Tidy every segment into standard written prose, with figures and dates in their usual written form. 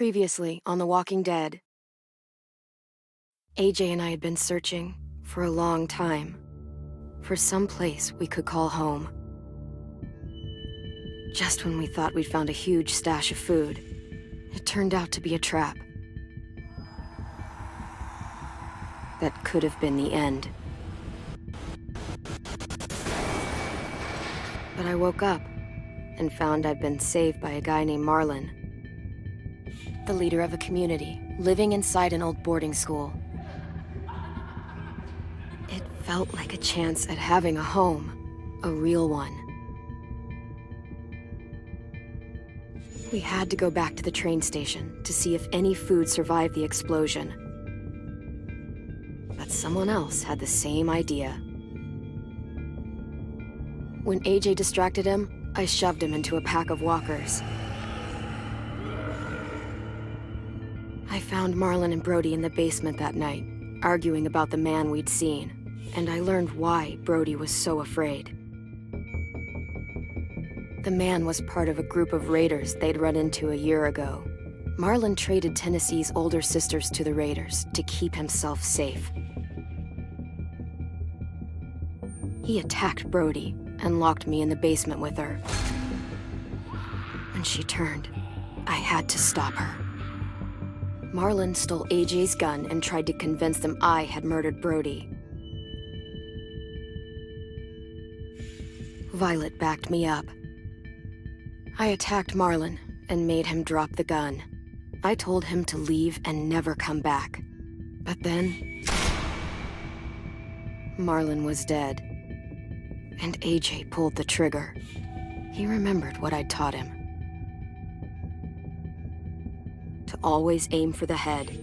Previously on The Walking Dead. AJ and I had been searching for a long time for some place we could call home. Just when we thought we'd found a huge stash of food, it turned out to be a trap. That could have been the end. But I woke up and found I'd been saved by a guy named Marlon, the leader of a community living inside an old boarding school. It felt like a chance at having a home, a real one. We had to go back to the train station to see if any food survived the explosion. But someone else had the same idea. When AJ distracted him, I shoved him into a pack of walkers. I found Marlon and Brody in the basement that night, arguing about the man we'd seen, and I learned why Brody was so afraid. The man was part of a group of raiders they'd run into a year ago. Marlon traded Tennessee's older sisters to the raiders to keep himself safe. He attacked Brody and locked me in the basement with her. When she turned, I had to stop her. Marlon stole AJ's gun and tried to convince them I had murdered Brody. Violet backed me up. I attacked Marlon and made him drop the gun. I told him to leave and never come back. But then, Marlon was dead. And AJ pulled the trigger. He remembered what I'd taught him. To always aim for the head.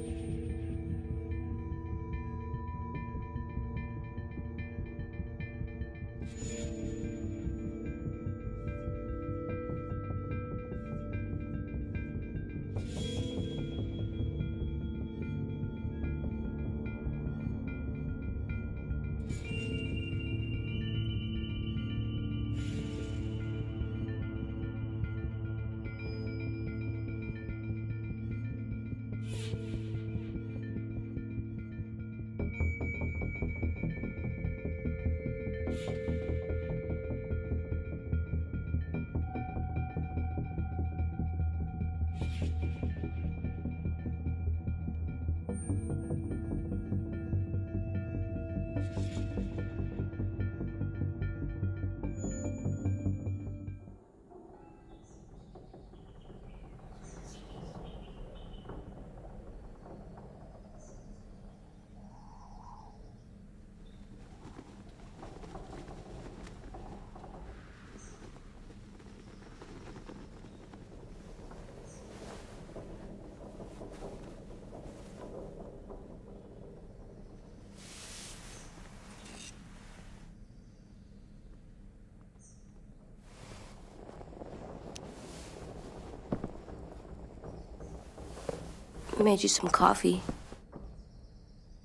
I made you some coffee.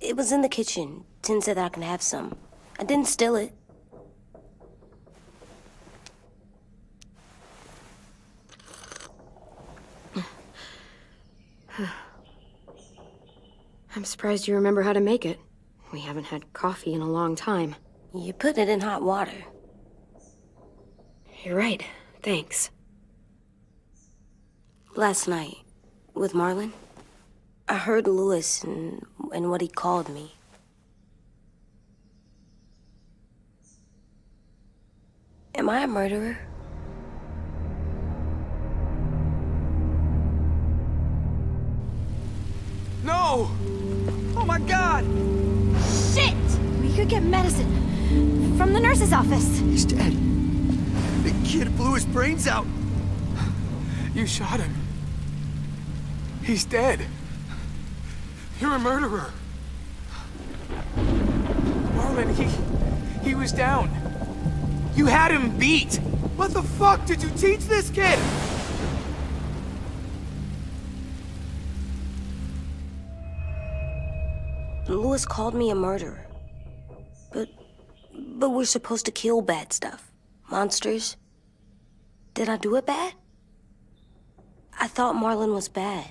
It was in the kitchen. Tin said that I can have some. I didn't steal it. I'm surprised you remember how to make it. We haven't had coffee in a long time. You put it in hot water. You're right. Thanks. Last night, with Marlon, I heard Lewis and what he called me. Am I a murderer? No! Oh my God! Shit! We could get medicine from the nurse's office. He's dead. The kid blew his brains out. You shot him. He's dead. You're a murderer. Marlon, he was down. You had him beat. What the fuck did you teach this kid? Lewis called me a murderer. But we're supposed to kill bad stuff. Monsters. Did I do it bad? I thought Marlon was bad.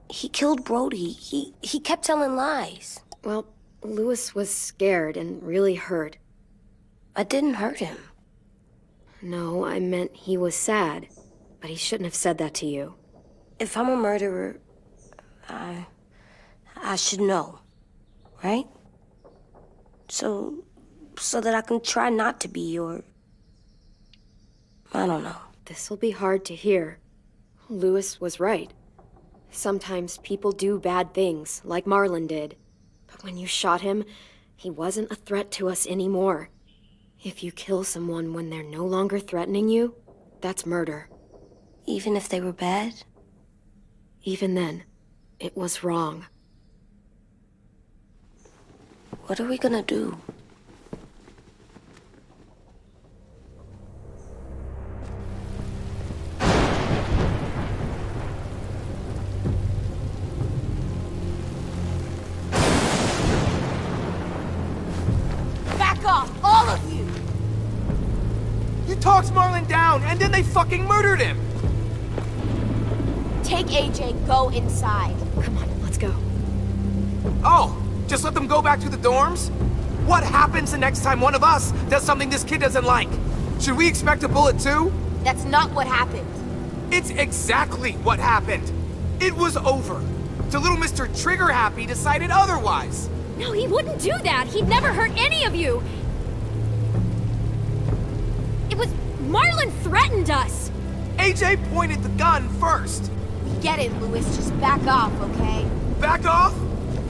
He killed Brody. He kept telling lies. Well, Lewis was scared and really hurt. I didn't hurt him. No, I meant he was sad. But he shouldn't have said that to you. If I'm a murderer, I should know, right? So that I can try not to be, or I don't know. This'll be hard to hear. Lewis was right. Sometimes people do bad things, like Marlon did. But when you shot him, he wasn't a threat to us anymore. If you kill someone when they're no longer threatening you, that's murder. Even if they were bad? Even then, it was wrong. What are we gonna do? Back off, all of you! You talked Marlon down, and then they fucking murdered him! Take AJ, go inside. Come on, let's go. Oh, just let them go back to the dorms? What happens the next time one of us does something this kid doesn't like? Should we expect a bullet too? That's not what happened. It's exactly what happened. It was over. Till little Mr. Trigger Happy decided otherwise. No, he wouldn't do that. He'd never hurt any of you. It was... Marlon threatened us. AJ pointed the gun first. We get it, Lewis. Just back off, okay? Back off?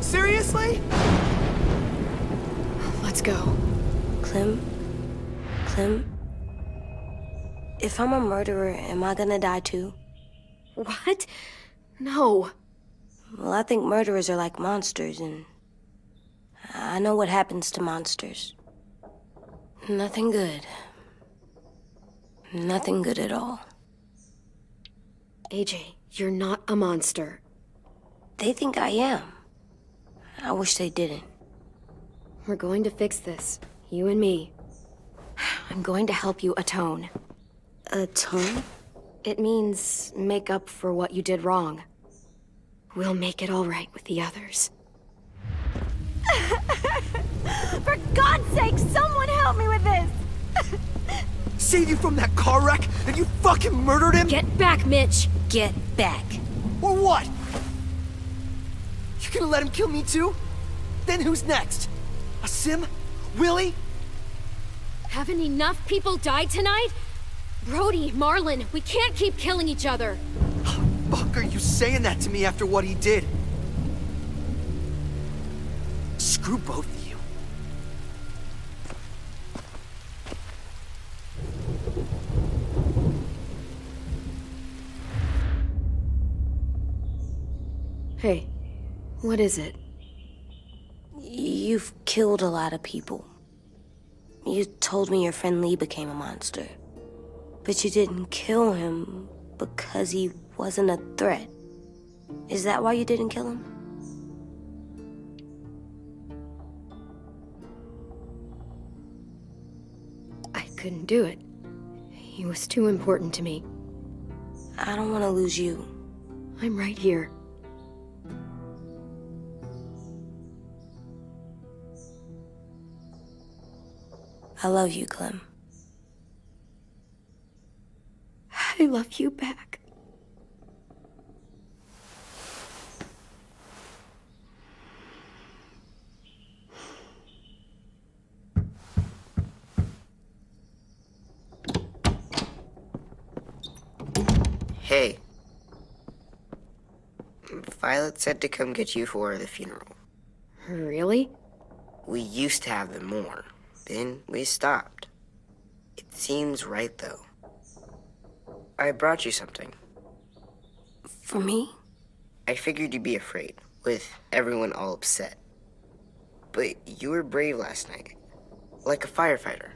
Seriously? Let's go. Clem? If I'm a murderer, am I gonna die too? What? No. Well, I think murderers are like monsters, and I know what happens to monsters. Nothing good. Nothing good at all. AJ, you're not a monster. They think I am. I wish they didn't. We're going to fix this. You and me. I'm going to help you atone. Atone? It means make up for what you did wrong. We'll make it all right with the others. For God's sake, someone help me with this! Saved you from that car wreck, and you fucking murdered him? Get back, Mitch! Get back. Or what? You gonna let him kill me too? Then who's next? A Sim? Willie? Haven't enough people died tonight? Brody, Marlon, we can't keep killing each other. Fuck are you saying that to me after what he did? Screw both of you. Hey, what is it? You've killed a lot of people. You told me your friend Lee became a monster. But you didn't kill him because he wasn't a threat. Is that why you didn't kill him? I couldn't do it. He was too important to me. I don't want to lose you. I'm right here. I love you, Clem. I love you back. Hey. Violet said to come get you for the funeral. Really? We used to have them more. Then we stopped. It seems right, though. I brought you something. For me? I figured you'd be afraid, with everyone all upset. But you were brave last night. Like a firefighter.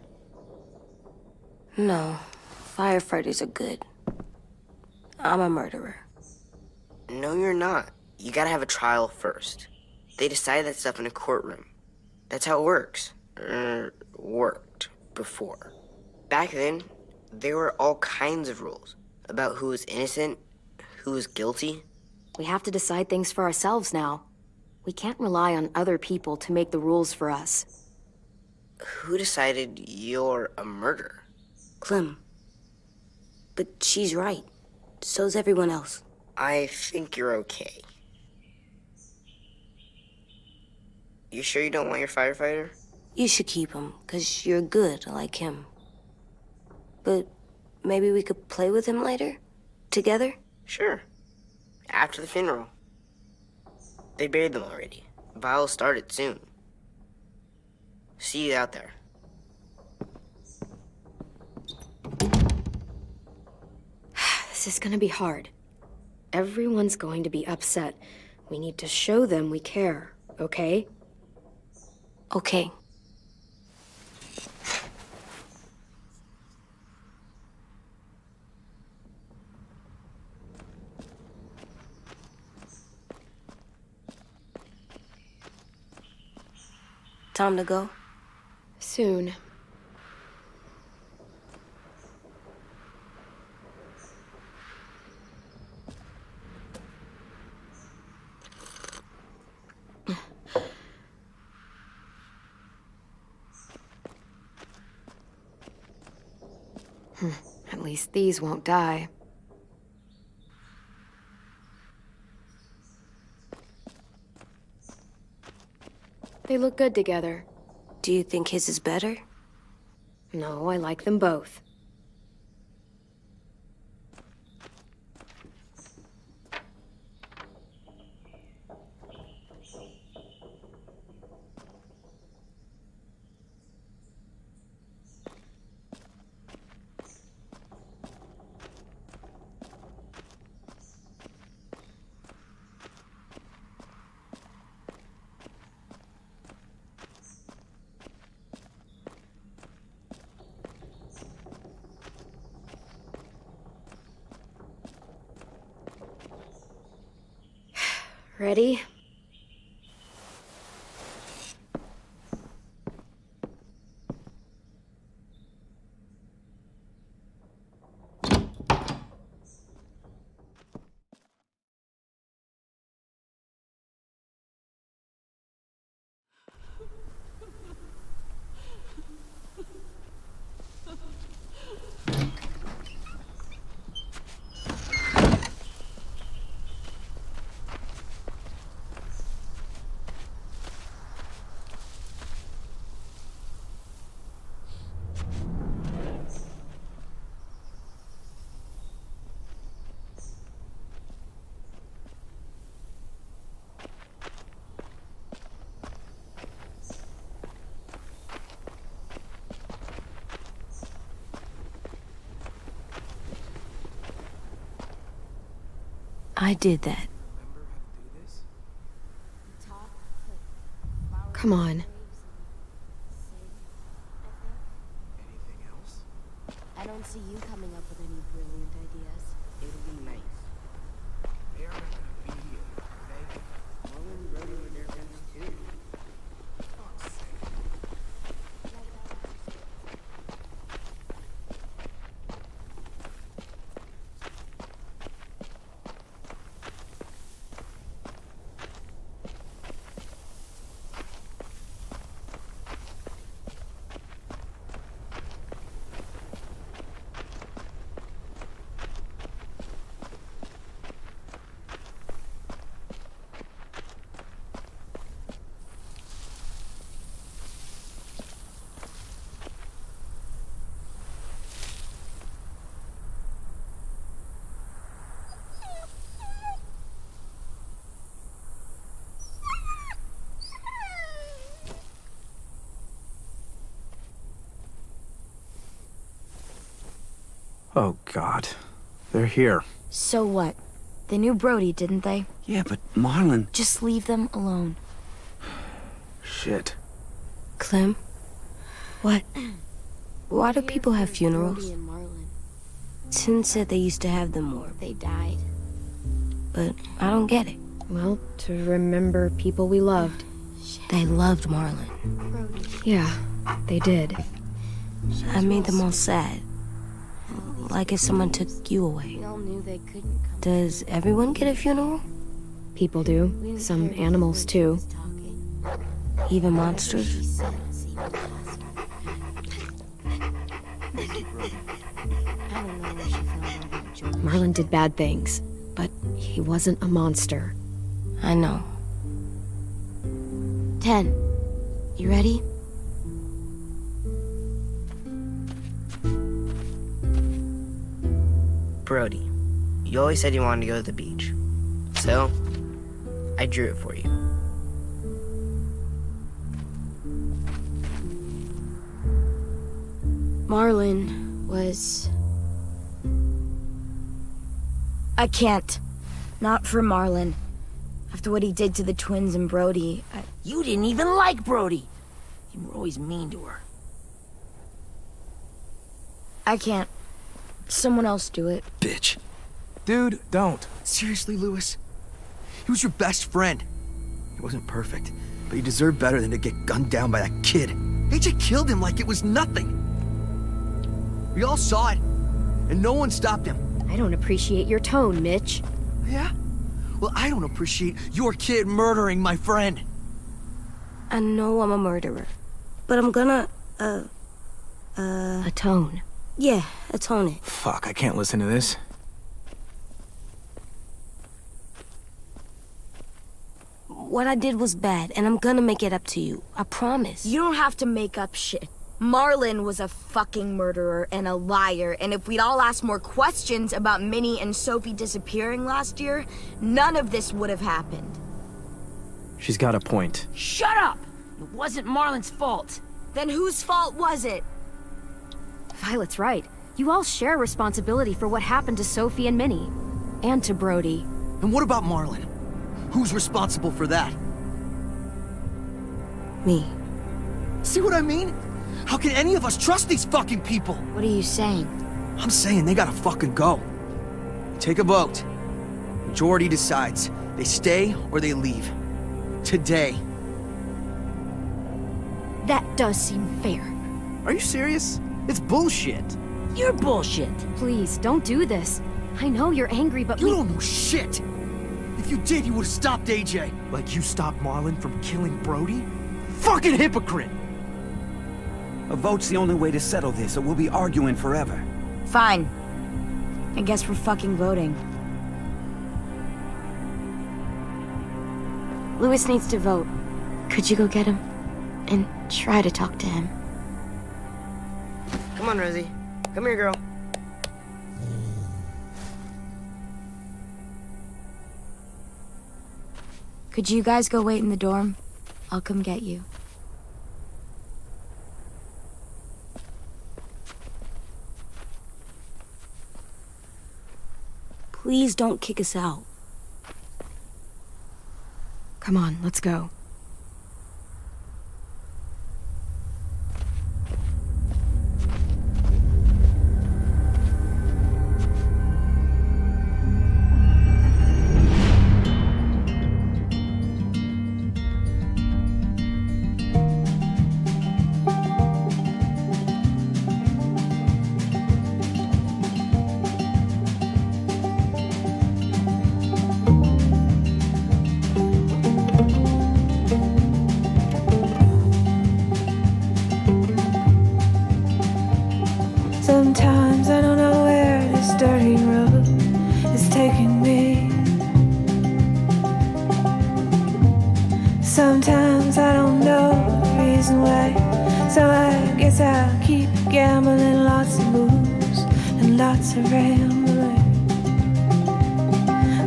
No. Firefighters are good. I'm a murderer. No, you're not. You gotta have a trial first. They decide that stuff in a courtroom. That's how it works. Worked before. Back then, there were all kinds of rules about who was innocent, who was guilty. We have to decide things for ourselves now. We can't rely on other people to make the rules for us. Who decided you're a murderer? Clem. But she's right. So's everyone else. I think you're okay. You sure you don't want your firefighter? You should keep him, 'cause you're good like him. But maybe we could play with him later? Together? Sure. After the funeral. They buried them already. Vile'll start it soon. See you out there. This is gonna be hard. Everyone's going to be upset. We need to show them we care, okay? Okay. Time to go? Soon. At least these won't die. They look good together. Do you think his is better? No, I like them both. Ready? I did that. Come on. Anything else? I don't see you coming up with any brilliant ideas. It'll be nice. They are not gonna be here, are they? Marlon and Brody were their friends too. Fuck's sake. Oh, God. They're here. So what? They knew Brody, didn't they? Yeah, but Marlon... Just leave them alone. Shit. Clem? What? Why do people have funerals? Brody and Marlon. Tin said they used to have them more, They died. but I don't get it. Well, to remember people we loved. They loved Marlon. Brody. Yeah, they did. I made them all sad. Like if someone took you away. We all knew they couldn't come. Does everyone get a funeral? People do. Some animals, too. Even monsters? Marlin did bad things, but he wasn't a monster. I know. 10. You ready? Brody, you always said you wanted to go to the beach. So, I drew it for you. Marlin was... I can't. Not for Marlin. After what he did to the twins and Brody, You didn't even like Brody. You were always mean to her. I can't. Someone else do it. Bitch. Dude, don't. Seriously, Lewis? He was your best friend. He wasn't perfect, but he deserved better than to get gunned down by that kid. AJ killed him like it was nothing. We all saw it, and no one stopped him. I don't appreciate your tone, Mitch. Yeah? Well, I don't appreciate your kid murdering my friend. I know I'm a murderer, but I'm gonna, Atone. yeah, atone it. Fuck, I can't listen to this. What I did was bad, and I'm gonna make it up to you. I promise. You don't have to make up shit. Marlin was a fucking murderer and a liar, and if we'd all asked more questions about Minnie and Sophie disappearing last year, none of this would have happened. She's got a point. Shut up! It wasn't Marlin's fault. Then whose fault was it? Violet's right. You all share responsibility for what happened to Sophie and Minnie. And to Brody. And what about Marlin? Who's responsible for that? Me. See what I mean? How can any of us trust these fucking people? What are you saying? I'm saying they gotta fucking go. Take a vote. Majority decides. They stay or they leave. Today. That does seem fair. Are you serious? It's bullshit. You're bullshit. Please, don't do this. I know you're angry, but You don't know shit! If you did, you would've stopped AJ. Like you stopped Marlin from killing Brody? Fucking hypocrite! A vote's the only way to settle this, or we'll be arguing forever. Fine. I guess we're fucking voting. Lewis needs to vote. Could you go get him? And try to talk to him. Come on, Rosie. Come here, girl. Could you guys go wait in the dorm? I'll come get you. Please don't kick us out. come on, let's go. Sometimes I don't know where this dirty road is taking me. Sometimes I don't know the reason why, so I guess I'll keep gambling. Lots of moves and lots of rambling.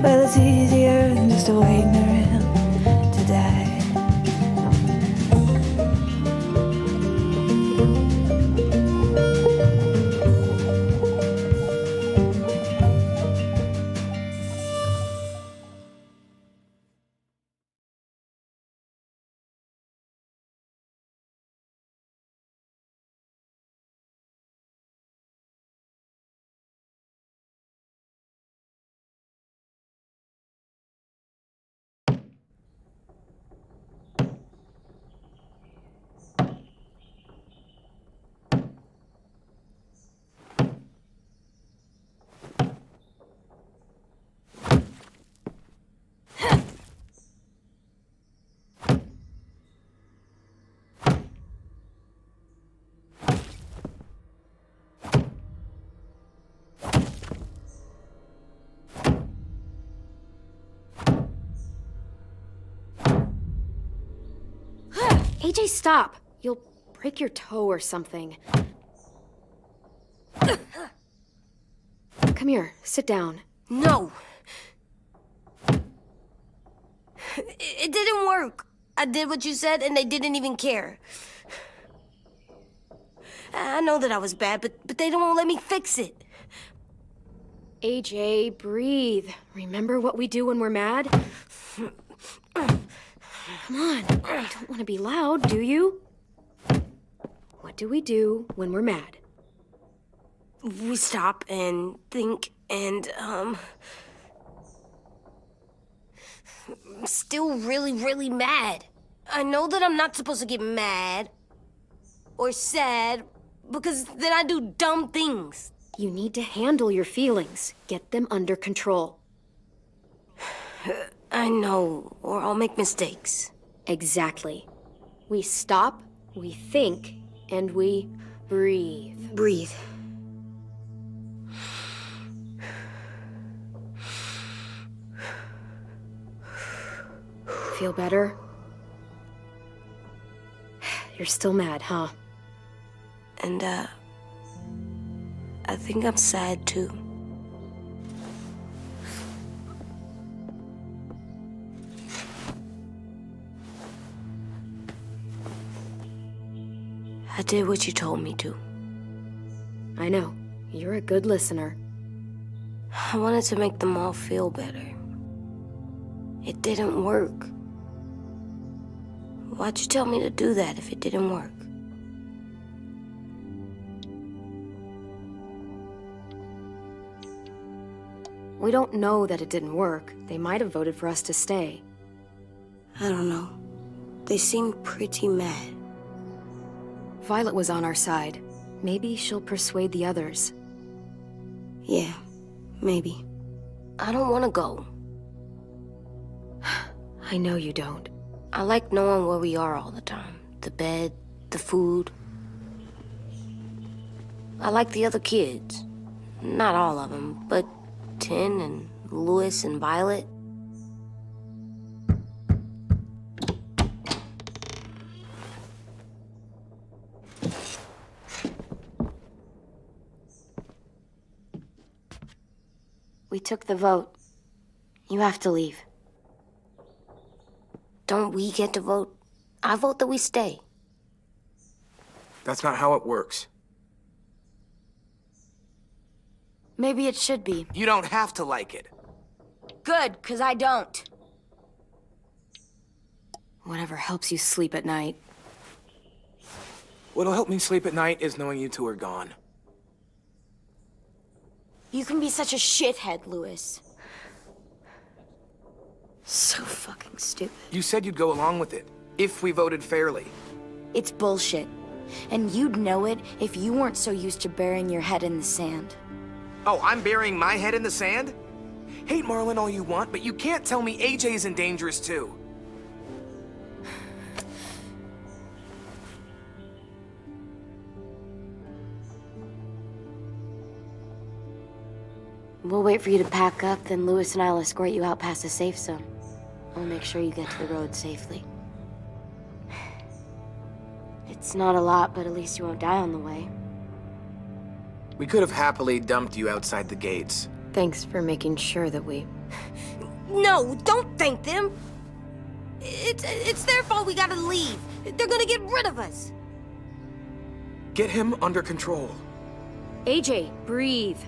Well, it's easier than just waiting around to die. AJ, stop. You'll break your toe or something. Come here, sit down. No! It didn't work. I did what you said, and they didn't even care. I know that I was bad, but they don't let me fix it. AJ, breathe. Remember what we do when we're mad? Come on, you don't want to be loud, do you? What do we do when we're mad? We stop and think and, I'm still really, really mad. I know that I'm not supposed to get mad or sad because then I do dumb things. You need to handle your feelings. Get them under control. I know, or I'll make mistakes. Exactly. We stop, we think, and we breathe. Breathe. Feel better? You're still mad, huh? And, I think I'm sad too. I did what you told me to. I know. You're a good listener. I wanted to make them all feel better. It didn't work. Why'd you tell me to do that if it didn't work? We don't know that it didn't work. They might have voted for us to stay. I don't know. They seemed pretty mad. Violet was on our side. Maybe she'll persuade the others. Yeah, maybe. I don't want to go. I know you don't. I like knowing where we are all the time. The bed, the food. I like the other kids. Not all of them, but Tin and Louis and Violet. We took the vote. You have to leave. Don't we get to vote? I vote that we stay. That's not how it works. Maybe it should be. You don't have to like it. Good, 'cause I don't. Whatever helps you sleep at night. What'll help me sleep at night is knowing you two are gone. You can be such a shithead, Louis. So fucking stupid. You said you'd go along with it, if we voted fairly. It's bullshit. And you'd know it if you weren't so used to burying your head in the sand. Oh, I'm burying my head in the sand? Hate Marlon all you want, but you can't tell me AJ's in dangerous too. We'll wait for you to pack up, then Louis and I'll escort you out past the safe zone. We'll make sure you get to the road safely. It's not a lot, but at least you won't die on the way. We could have happily dumped you outside the gates. Thanks for making sure that we... No, don't thank them. It's their fault we gotta leave. They're gonna get rid of us. Get him under control. AJ, breathe.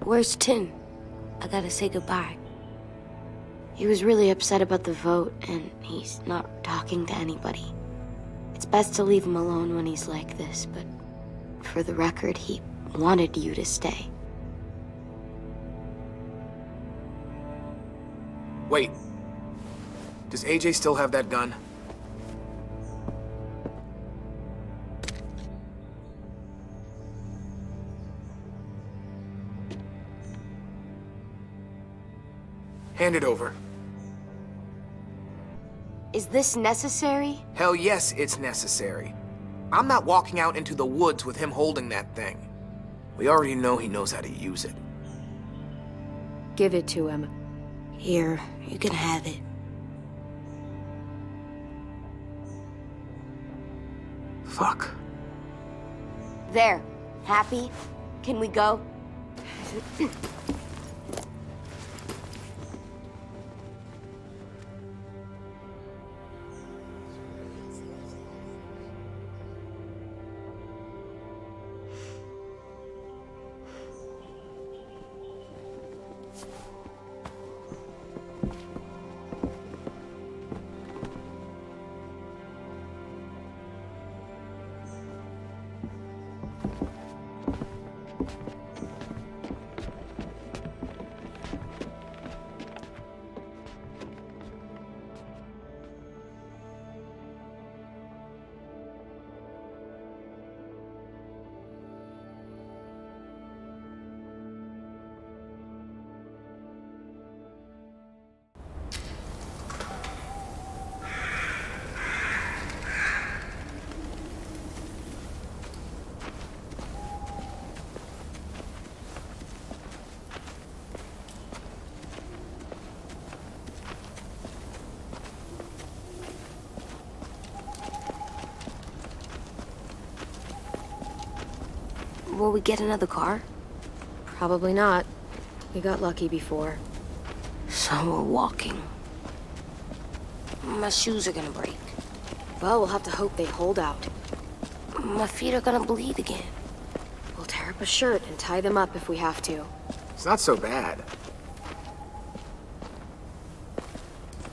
Where's Tin? I gotta say goodbye. He was really upset about the vote, and he's not talking to anybody. It's best to leave him alone when he's like this, but for the record, he wanted you to stay. Wait. Does AJ still have that gun? Hand it over. Is this necessary? Hell yes, it's necessary. I'm not walking out into the woods with him holding that thing. We already know he knows how to use it. Give it to him. Here, you can have it. Fuck. There. Happy? Can we go? Will we get another car? Probably not. We got lucky before. So we're walking. My shoes are gonna break. Well, we'll have to hope they hold out. My feet are gonna bleed again. We'll tear up a shirt and tie them up if we have to. It's not so bad.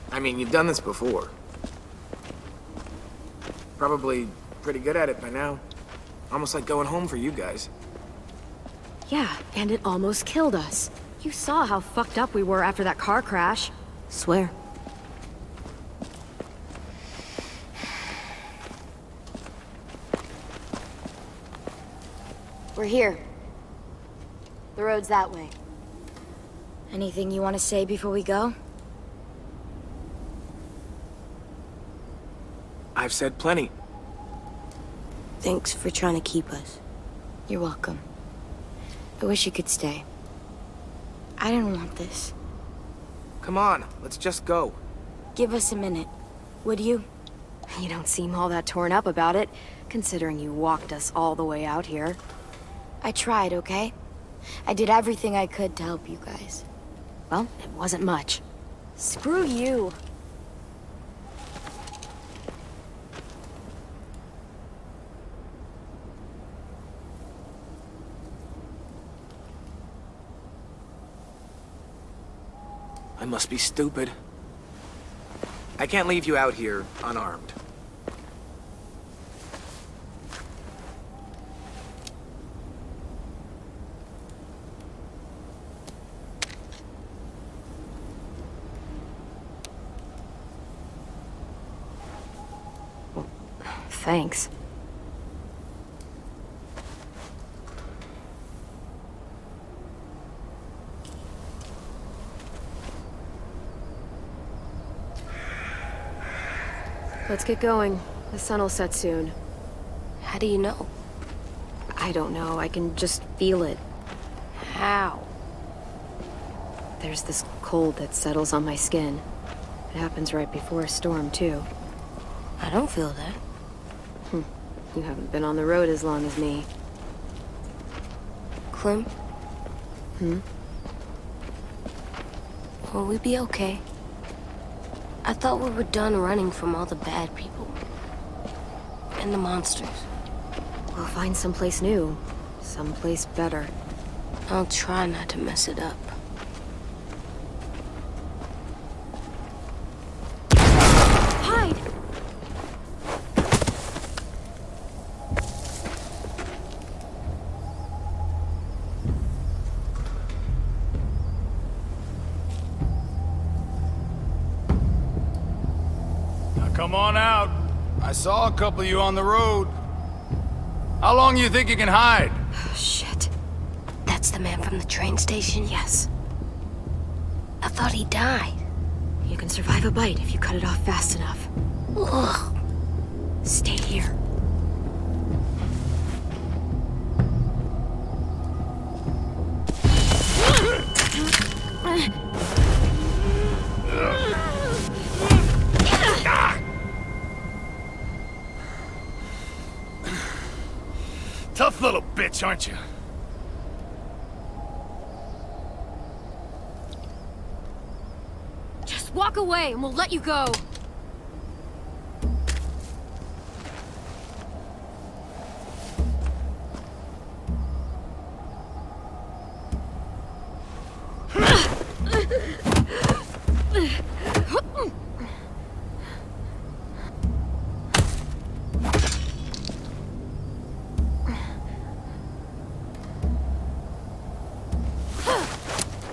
I mean, you've done this before. Probably pretty good at it by now. Almost like going home for you guys. Yeah, and it almost killed us. You saw how fucked up we were after that car crash. Swear. We're here. The road's that way. Anything you want to say before we go? I've said plenty. Thanks for trying to keep us. You're welcome. I wish you could stay. I didn't want this. Come on, let's just go. Give us a minute, would you? You don't seem all that torn up about it, considering you walked us all the way out here. I tried, okay? I did everything I could to help you guys. Well, it wasn't much. Screw you. I must be stupid. I can't leave you out here unarmed. Thanks. Let's get going. The sun will set soon. How do you know? I don't know. I can just feel it. How? There's this cold that settles on my skin. It happens right before a storm, too. I don't feel that. You haven't been on the road as long as me. Clem? Hmm? Will we be okay? I thought we were done running from all the bad people. And the monsters. We'll find someplace new. Someplace better. I'll try not to mess it up. Hide! Come on out. I saw a couple of you on the road. How long you think you can hide? Shit. That's the man from the train station? Yes. I thought he died. You can survive a bite if you cut it off fast enough. Ugh. Stay here. bitch, aren't you? Just walk away and we'll let you go.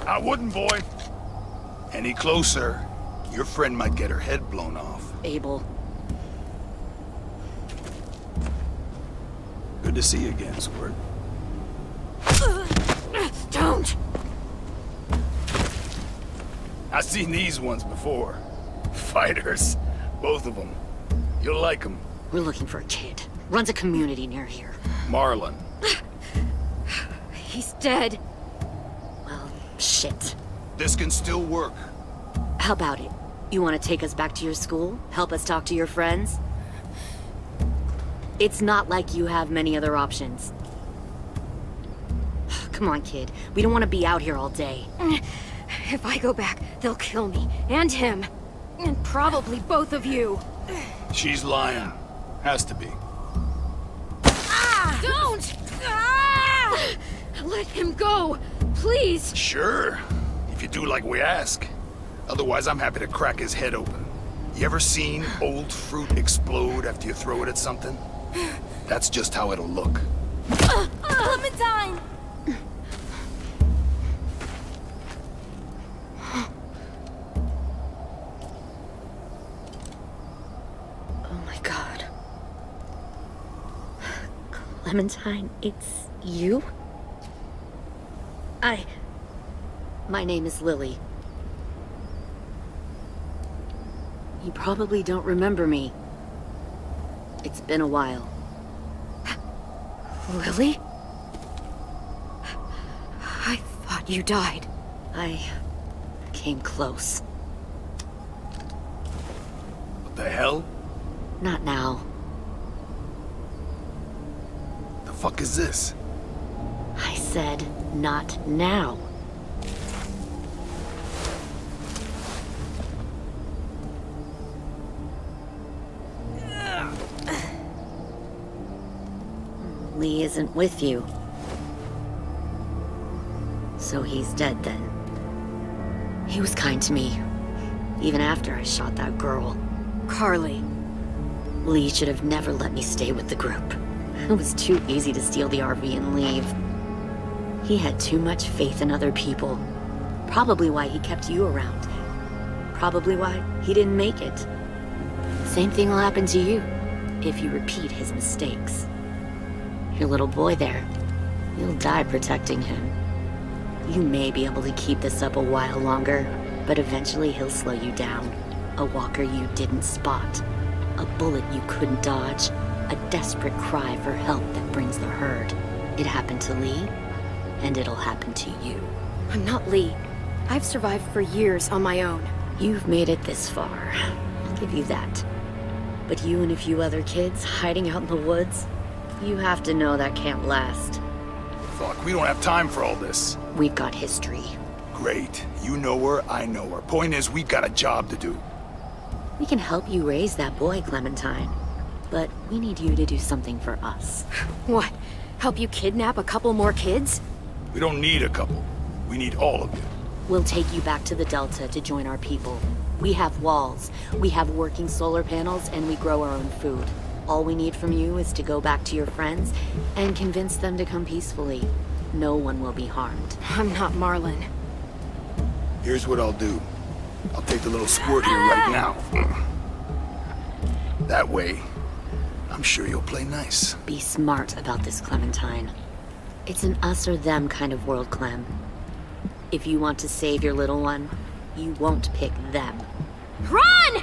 I wouldn't, boy. Any closer, your friend might get her head blown off. Abel. Good to see you again, Squirt. Don't! I've seen these ones before. Fighters. Both of them. You'll like them. We're looking for a kid. Runs a community near here. Marlon. He's dead. Well, shit. This can still work. How about it? You want to take us back to your school? Help us talk to your friends? It's not like you have many other options. Come on, kid. We don't want to be out here all day. If I go back, they'll kill me. And him. And probably both of you. She's lying. Has to be. Don't! Ah! Let him go! Please! Sure. If you do like we ask. Otherwise, I'm happy to crack his head open. You ever seen old fruit explode after you throw it at something? That's just how it'll look. Clementine! Oh my god. Clementine, it's you? My name is Lilly. You probably don't remember me. It's been a while. Lilly? I thought you died. I came close. What the hell? Not now. The fuck is this? I said not now. Lee isn't with you. So he's dead then. He was kind to me, even after I shot that girl. Carly. Lee should have never let me stay with the group. It was too easy to steal the RV and leave. He had too much faith in other people. Probably why he kept you around. Probably why he didn't make it. Same thing will happen to you if you repeat his mistakes. Your little boy there, you'll die protecting him. You may be able to keep this up a while longer, but eventually he'll slow you down. A walker you didn't spot. A bullet you couldn't dodge. A desperate cry for help that brings the herd. It happened to Lee, and it'll happen to you. I'm not Lee. I've survived for years on my own. You've made it this far. I'll give you that. But you and a few other kids hiding out in the woods, you have to know that can't last. Fuck, we don't have time for all this. We've got history. Great. You know her, I know her. Point is, we've got a job to do. We can help you raise that boy, Clementine. But we need you to do something for us. What? Help you kidnap a couple more kids? We don't need a couple. We need all of you. We'll take you back to the Delta to join our people. We have walls, we have working solar panels, and we grow our own food. All we need from you is to go back to your friends and convince them to come peacefully. No one will be harmed. I'm not Marlon. Here's what I'll do. I'll take the little squirt here right now. That way, I'm sure you'll play nice. Be smart about this, Clementine. It's an us or them kind of world, Clem. If you want to save your little one, you won't pick them. Run!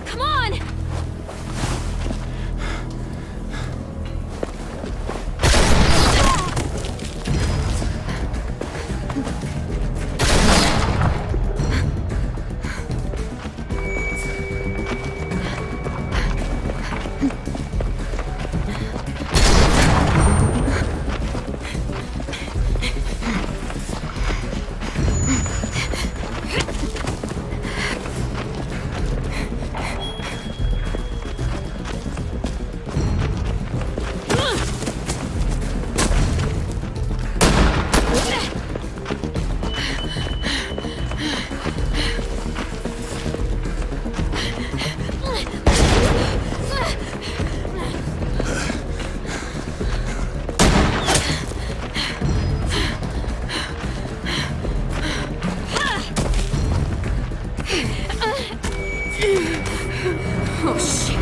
Come on! Oh, shit.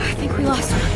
I think we lost her.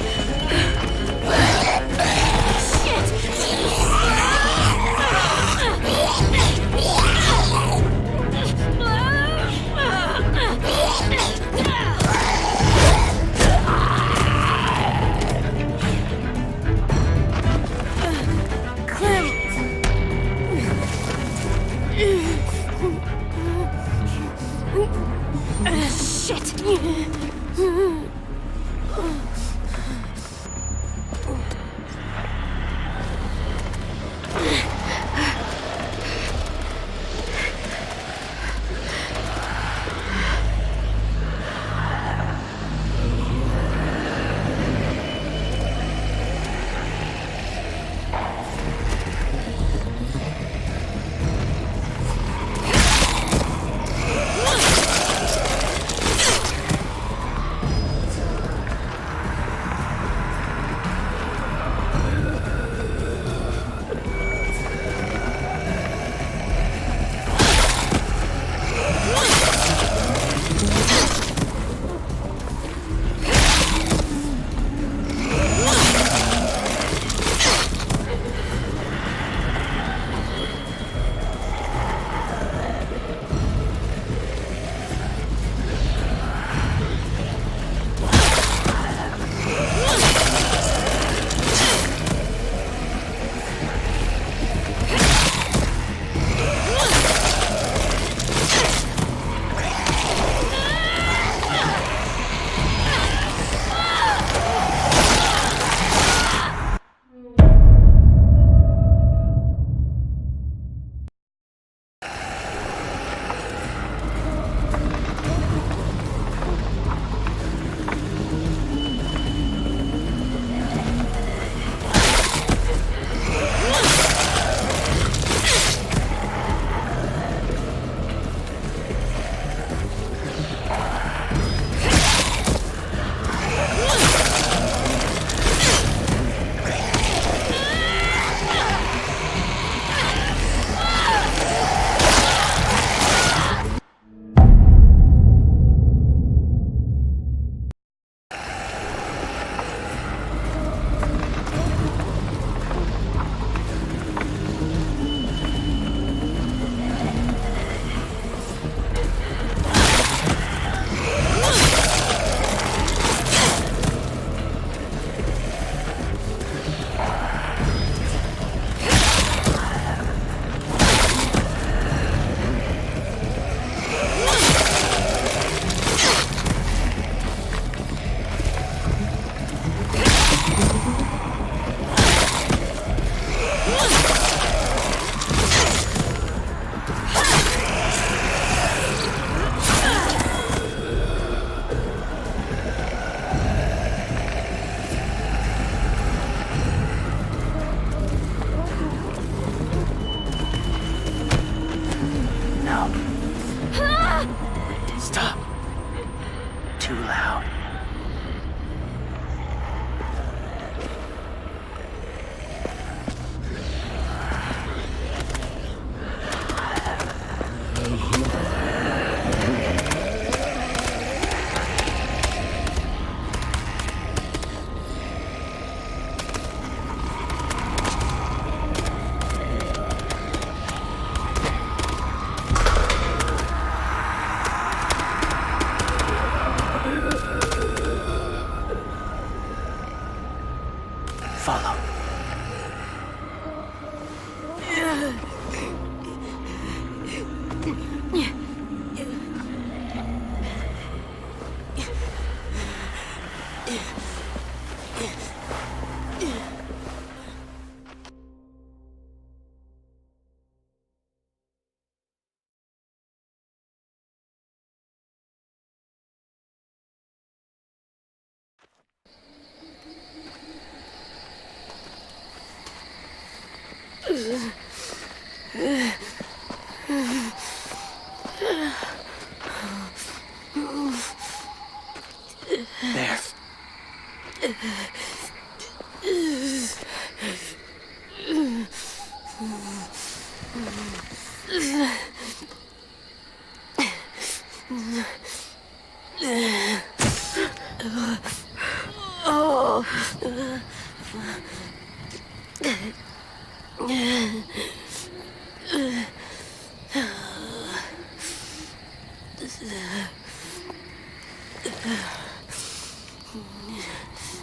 There.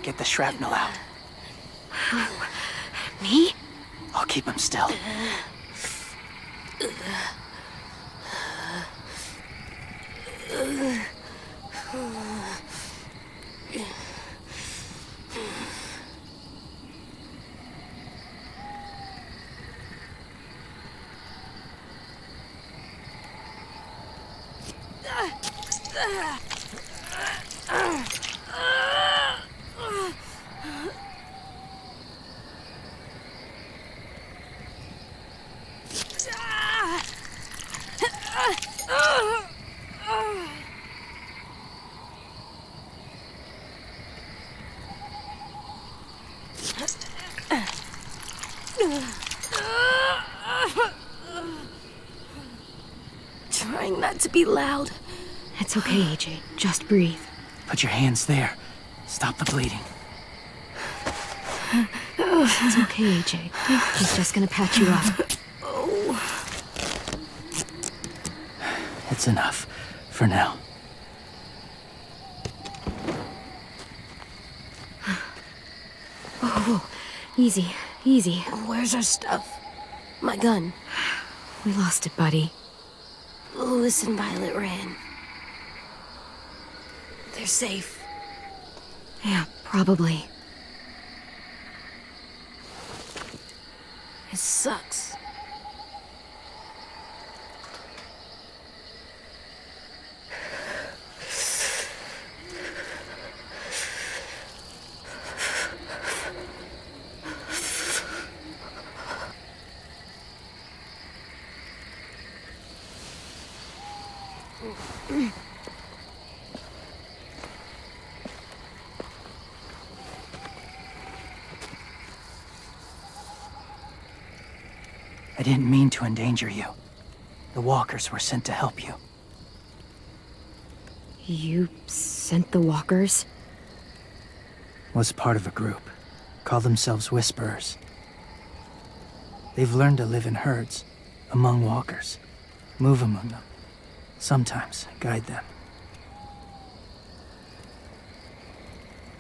Get the shrapnel out. Me? I'll keep him still. Trying not to be loud. It's okay, AJ. Just breathe. Put your hands there. Stop the bleeding. It's okay, AJ. He's just gonna patch you up. It's enough. For now. Whoa. Easy. Easy. Where's our stuff? My gun. We lost it, buddy. Louis and Violet ran. They're safe. Yeah, probably. It sucks. I didn't mean to endanger you. The walkers were sent to help you. You sent the walkers? Was part of a group. Call themselves Whisperers. They've learned to live in herds, among walkers. Move among them. Sometimes guide them.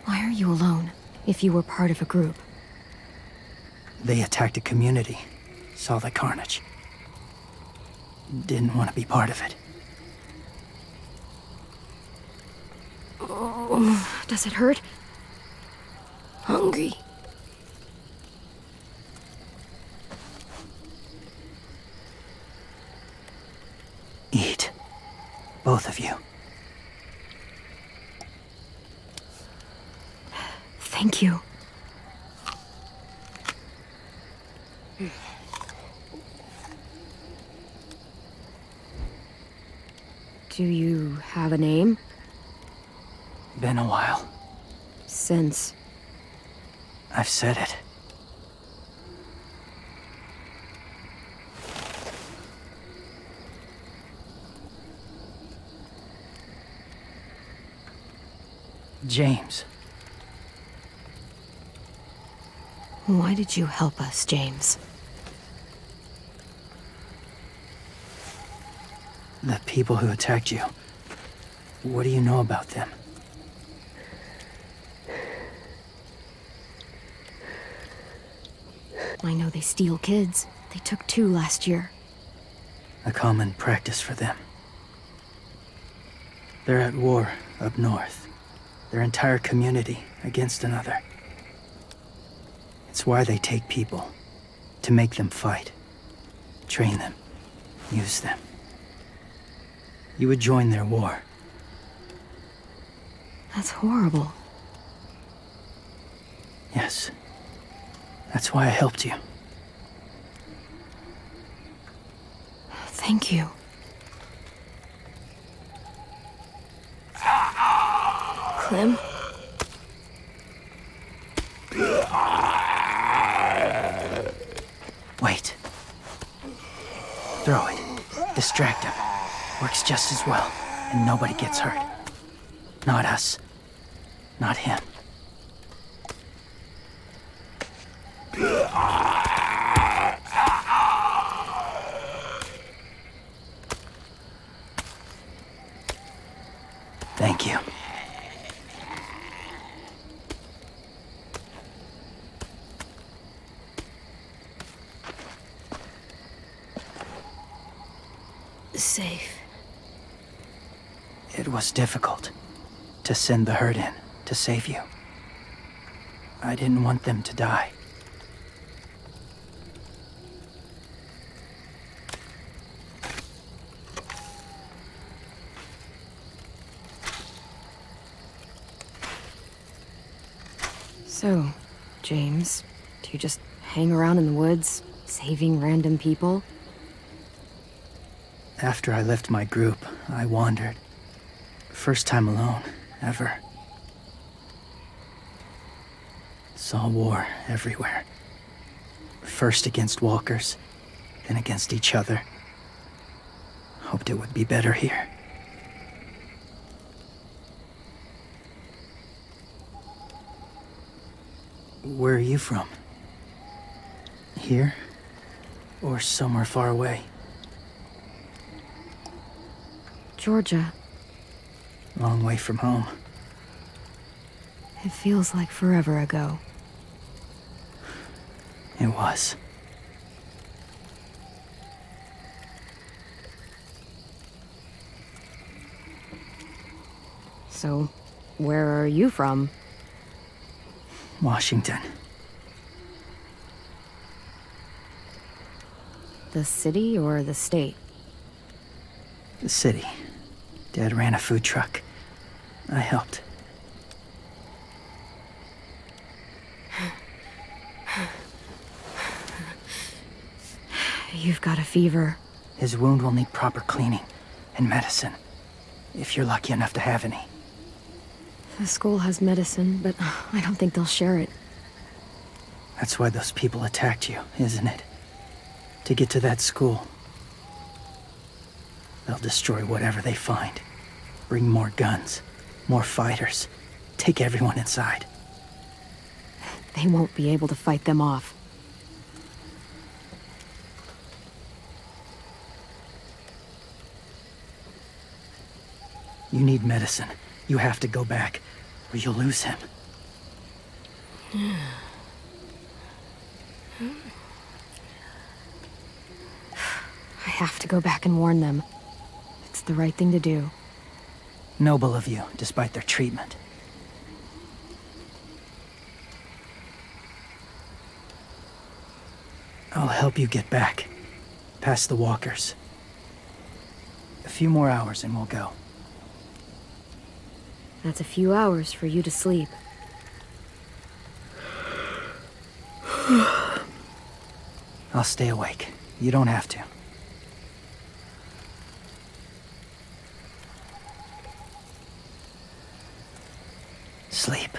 Why are you alone, if you were part of a group? They attacked a community. Saw the carnage. Didn't want to be part of it. Does it hurt? Hungry. Eat. Both of you. Thank you. Do you have a name? Been a while. Since... I've said it. James. Why did you help us, James? The people who attacked you. What do you know about them? I know they steal kids. They took 2 last year. A common practice for them. They're at war up north. Their entire community against another. It's why they take people. To make them fight. Train them. Use them. You would join their war. That's horrible. Yes. That's why I helped you. Thank you. Clem? Wait. Throw it. Distract him. Works just as well, and nobody gets hurt. Not us. Not him. Thank you. Safe. It was difficult to send the herd in to save you. I didn't want them to die. So, James, do you just hang around in the woods, saving random people? After I left my group, I wandered. First time alone, ever. Saw war everywhere. First against walkers, then against each other. Hoped it would be better here. Where are you from? Here? Or somewhere far away? Georgia. Long way from home. It feels like forever ago. It was. So, where are you from? Washington. The city or the state? The city. Dad ran a food truck. I helped. You've got a fever. His wound will need proper cleaning and medicine, if you're lucky enough to have any. The school has medicine, but I don't think they'll share it. That's why those people attacked you, isn't it? To get to that school. They'll destroy whatever they find. Bring more guns, more fighters. Take everyone inside. They won't be able to fight them off. You need medicine. You have to go back, or you'll lose him. I have to go back and warn them. It's the right thing to do. Noble of you, despite their treatment. I'll help you get back, past the walkers. A few more hours and we'll go. That's a few hours for you to sleep. I'll stay awake. You don't have to. Sleep.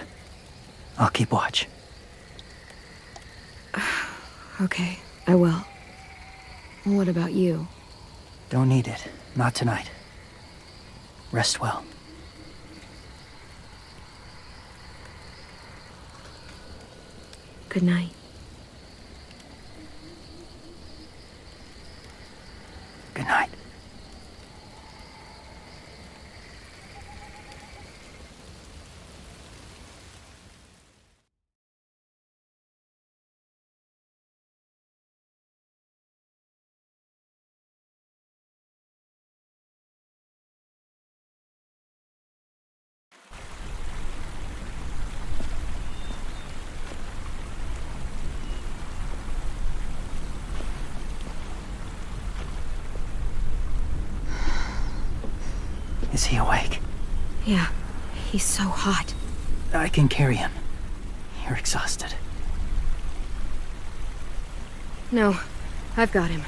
I'll keep watch. Okay, I will. What about you? Don't need it. Not tonight. Rest well. Good night. Good night. Is he awake? Yeah, he's so hot. I can carry him. You're exhausted. No, I've got him.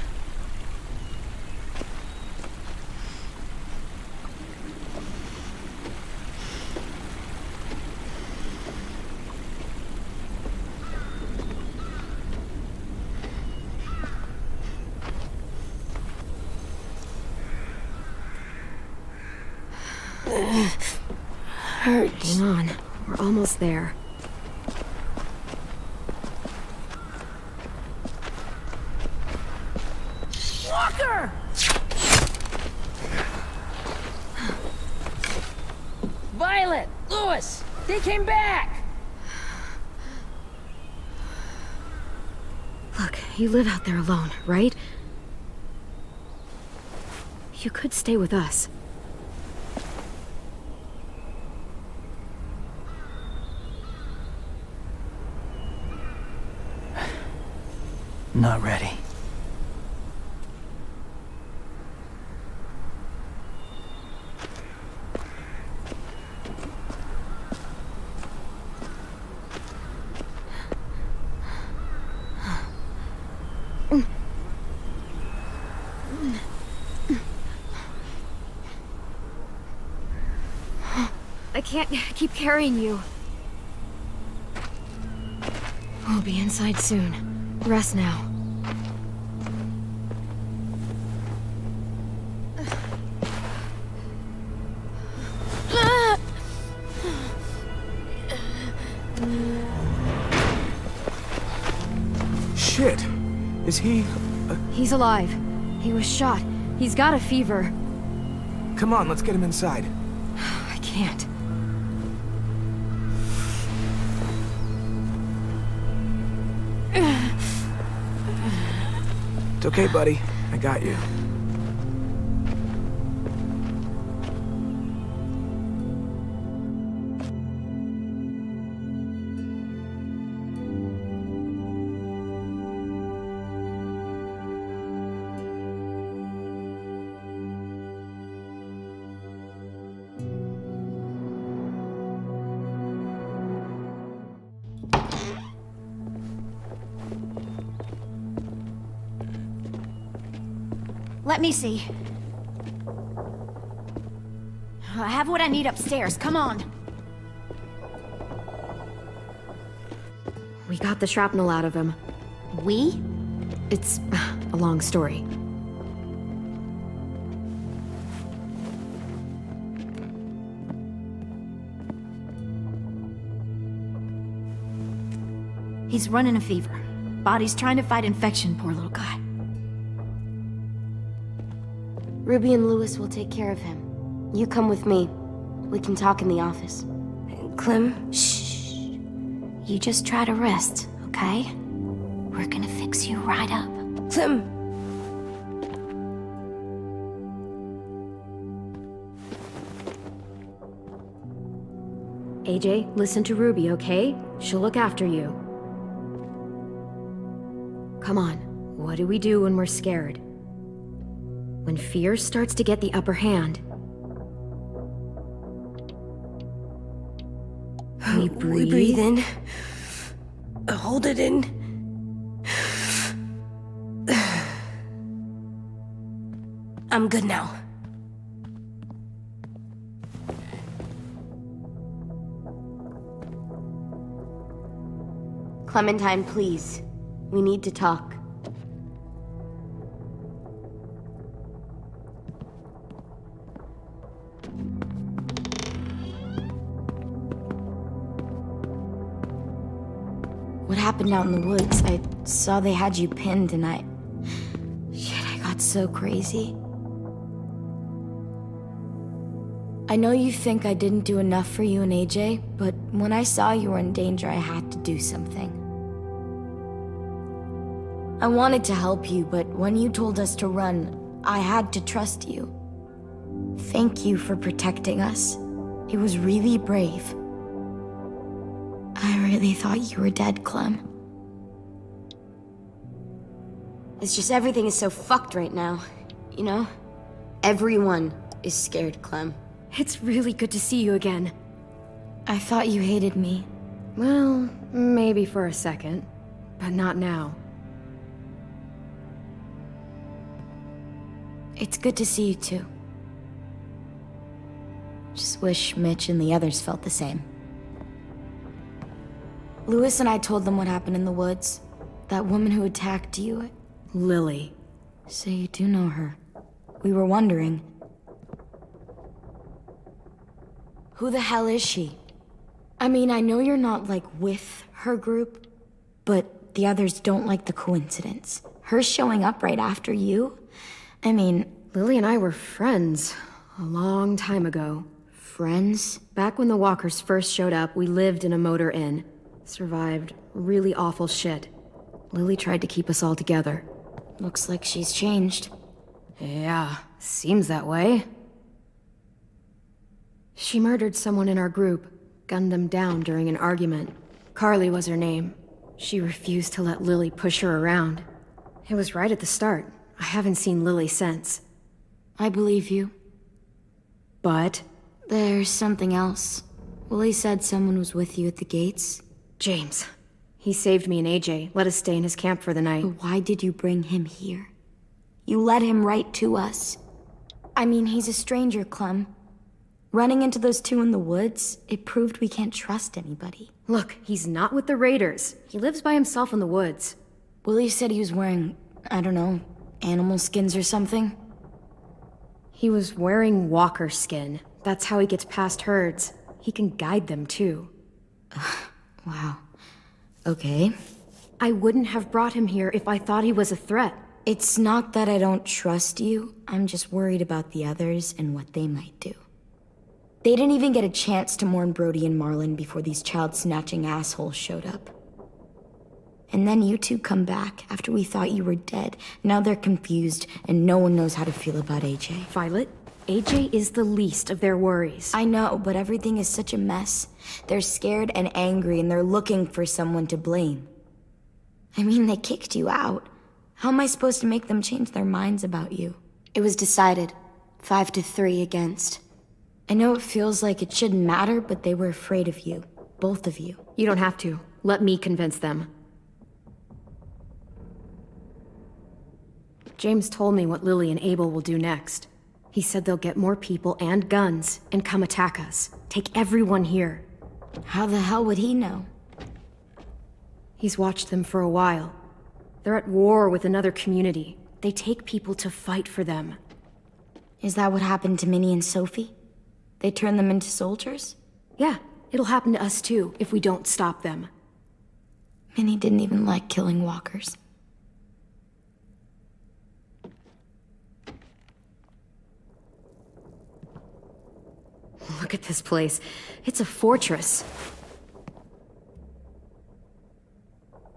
Hurts. Hang on. We're almost there. Walker! Violet! Lewis! They came back! Look, you live out there alone, right? You could stay with us. Not ready. I can't keep carrying you. We'll be inside soon. Rest now. Shit. Is he... He's alive. He was shot. He's got a fever. Come on, let's get him inside. I can't. It's okay, buddy. I got you. Let me see. I have what I need upstairs. Come on. We got the shrapnel out of him. We? It's a long story. He's running a fever. Body's trying to fight infection, poor little guy. Ruby and Lewis will take care of him. You come with me. We can talk in the office. Clem, shh. You just try to rest, okay? We're gonna fix you right up. Clem! AJ, listen to Ruby, okay? She'll look after you. Come on. What do we do when we're scared? When fear starts to get the upper hand, we breathe. We breathe in. Hold it in. I'm good now. Clementine, please. We need to talk. What happened out in the woods? I saw they had you pinned and Shit, I got so crazy. I know you think I didn't do enough for you and AJ, but when I saw you were in danger, I had to do something. I wanted to help you, but when you told us to run, I had to trust you. Thank you for protecting us. It was really brave. I really thought you were dead, Clem. It's just everything is so fucked right now, you know? Everyone is scared, Clem. It's really good to see you again. I thought you hated me. Well, maybe for a second, but not now. It's good to see you too. Just wish Mitch and the others felt the same. Lewis and I told them what happened in the woods. That woman who attacked you. Lilly. So you do know her. We were wondering. Who the hell is she? I mean, I know you're not, like, with her group, but the others don't like the coincidence. Her showing up right after you? I mean... Lilly and I were friends a long time ago. Friends? Back when the walkers first showed up, we lived in a motor inn. Survived really awful shit. Lilly tried to keep us all together. Looks like she's changed. Yeah, seems that way. She murdered someone in our group, gunned them down during an argument. Carly was her name. She refused to let Lilly push her around. It was right at the start. I haven't seen Lilly since. I believe you. But? There's something else. Willie said someone was with you at the gates. James. He saved me and AJ, let us stay in his camp for the night. But why did you bring him here? You led him right to us. I mean, he's a stranger, Clem. Running into those two in the woods, it proved we can't trust anybody. Look, he's not with the Raiders. He lives by himself in the woods. Willie said he was wearing, I don't know, animal skins or something. He was wearing walker skin. That's how he gets past herds. He can guide them, too. Wow. Okay. I wouldn't have brought him here if I thought he was a threat. It's not that I don't trust you. I'm just worried about the others and what they might do. They didn't even get a chance to mourn Brody and Marlon before these child-snatching assholes showed up. And then you two come back after we thought you were dead. Now they're confused, and no one knows how to feel about AJ. Violet, AJ is the least of their worries. I know, but everything is such a mess. They're scared and angry, and they're looking for someone to blame. I mean, they kicked you out. How am I supposed to make them change their minds about you? It was decided. 5-3 against. I know it feels like it shouldn't matter, but they were afraid of you. Both of you. You don't have to. Let me convince them. James told me what Lilly and Abel will do next. He said they'll get more people and guns and come attack us. Take everyone here. How the hell would he know? He's watched them for a while. They're at war with another community. They take people to fight for them. Is that what happened to Minnie and Sophie? They turn them into soldiers? Yeah, it'll happen to us too, if we don't stop them. Minnie didn't even like killing walkers. Look at this place. It's a fortress.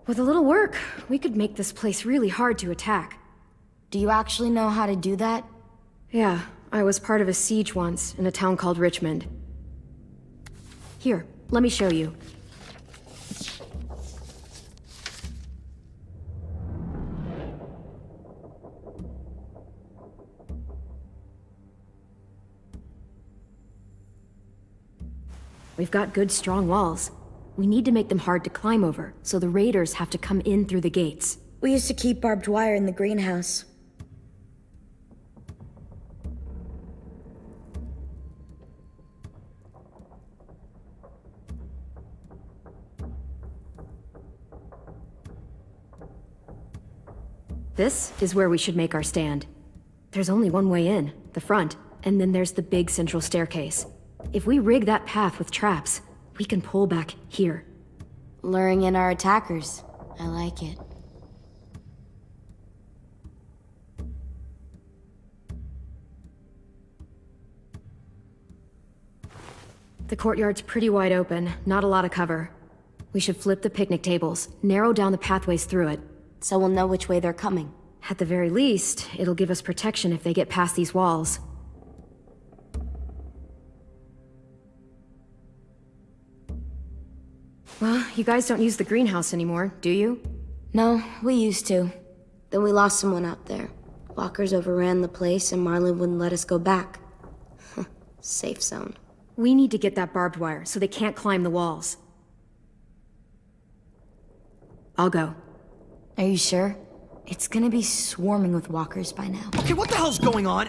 With a little work, we could make this place really hard to attack. Do you actually know how to do that? Yeah, I was part of a siege once in a town called Richmond. Here, let me show you. We've got good, strong walls. We need to make them hard to climb over, so the raiders have to come in through the gates. We used to keep barbed wire in the greenhouse. This is where we should make our stand. There's only one way in, the front, and then there's the big central staircase. If we rig that path with traps, we can pull back here. Luring in our attackers. I like it. The courtyard's pretty wide open, not a lot of cover. We should flip the picnic tables, narrow down the pathways through it. So we'll know which way they're coming. At the very least, it'll give us protection if they get past these walls. Well, you guys don't use the greenhouse anymore, do you? No, we used to. Then we lost someone out there. Walkers overran the place and Marlon wouldn't let us go back. Safe zone. We need to get that barbed wire so they can't climb the walls. I'll go. Are you sure? It's gonna be swarming with walkers by now. Okay, what the hell's going on?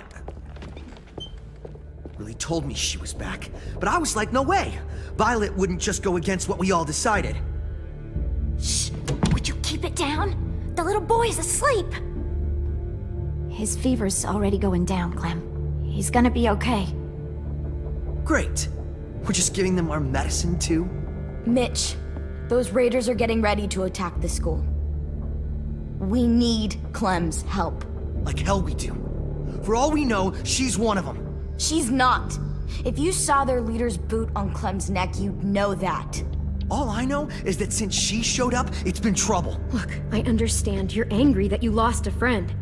Lilly told me she was back, but I was like, no way. Violet wouldn't just go against what we all decided. Shh! Would you keep it down? The little boy's asleep! His fever's already going down, Clem. He's gonna be okay. Great. We're just giving them our medicine, too? Mitch, those raiders are getting ready to attack the school. We need Clem's help. Like hell we do. For all we know, she's one of them. She's not. If you saw their leader's boot on Clem's neck, you'd know that. All I know is that since she showed up, it's been trouble. Look, I understand you're angry that you lost a friend.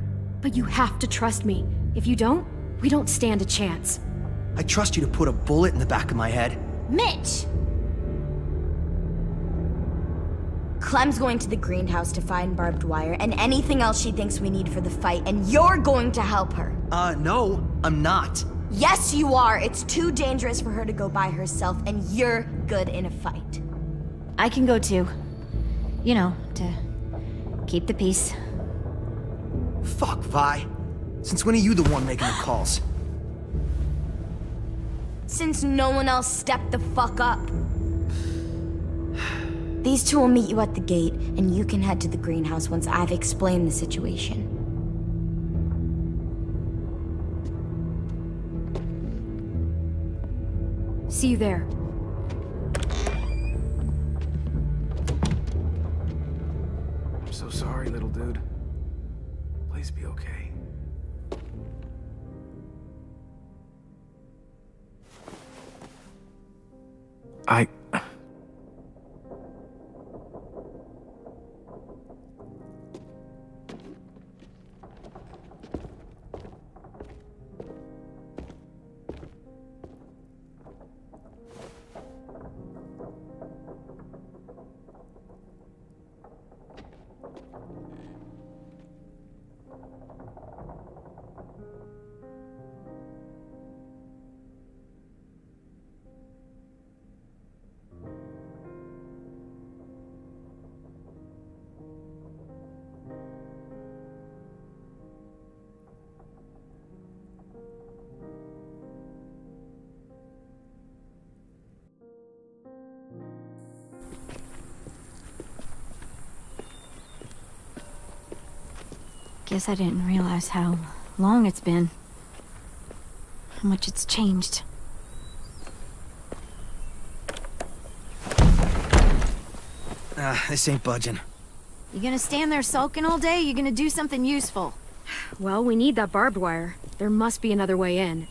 But you have to trust me. If you don't, we don't stand a chance. I trust you to put a bullet in the back of my head. Mitch! Clem's going to the greenhouse to find barbed wire and anything else she thinks we need for the fight, and you're going to help her. No, I'm not. Yes, you are. It's too dangerous for her to go by herself, and you're good in a fight. I can go too. You know, to keep the peace. Fuck, Vi. Since when are you the one making the calls? Since no one else stepped the fuck up. These two will meet you at the gate, and you can head to the greenhouse once I've explained the situation. See you there. I'm so sorry, little dude. Please be okay. Guess I didn't realize how long it's been. How much it's changed. This ain't budging. You gonna stand there sulking all day? You gonna do something useful? Well, we need that barbed wire. There must be another way in.